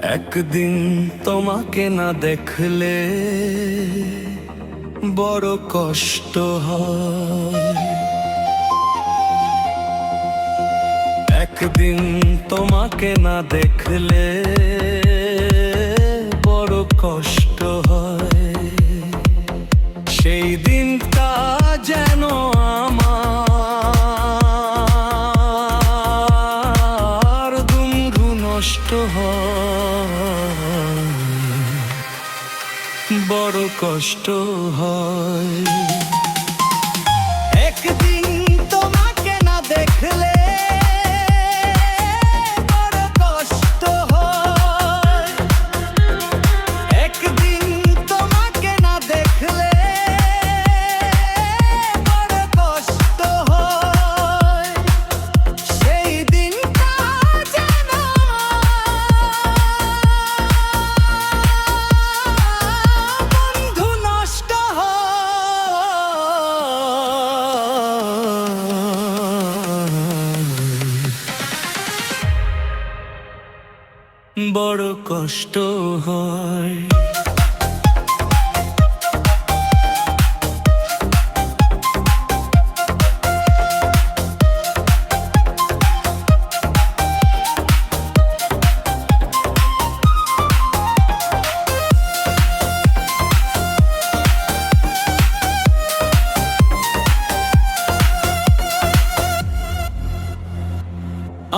একদিন তোমাকে না দেখলে বড় কষ্ট হয়। একদিন তোমাকে না দেখলে বড় কষ্ট হয়। সেই দিনটা যেন আমার দুমড়ু নষ্ট হয়, বড় কষ্ট হয়। একদিন তোমাকে না দেখলে বড় কষ্ট হয়। একদিন তোমাকে না দেখলে বড় কষ্ট হয়। সেই দিনটা যেন বন্ধু নষ্ট হয়, বড় কষ্ট হয়।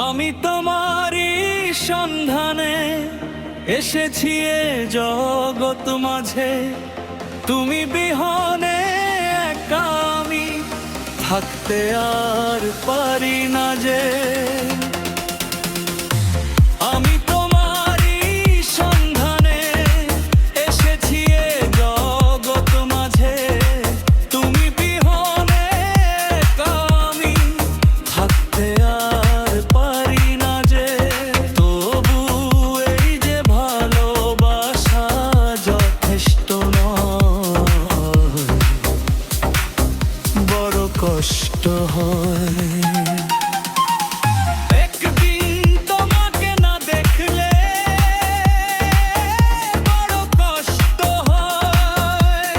আমি তোমারই সন্ধানে এসেছি এ জগৎ মাঝে। তুমি বিহনে একা আমি থাকতে আর পারি না যে। আমি তোমারই সন্ধানে এসেছি এ জগৎ মাঝে। তুমি বিহনে একা আমি থাকতে আর পারি না যে। তবু এই যে ভালোবাসা যথেষ্ট নয়, বড় কষ্ট হয়। একদিন তোমাকে না দেখলে বড় কষ্ট হয়।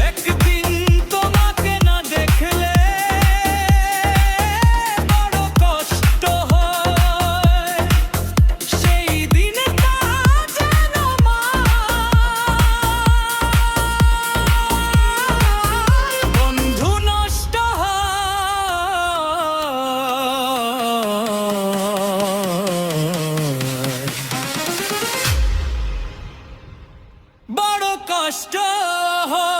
একদিন তোমাকে না দেখলে বড় কষ্ট হয়। সেই দিনটা যেন বন্ধু নষ্ট হয়, বড় কষ্ট হয়।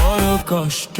বড় কষ্ট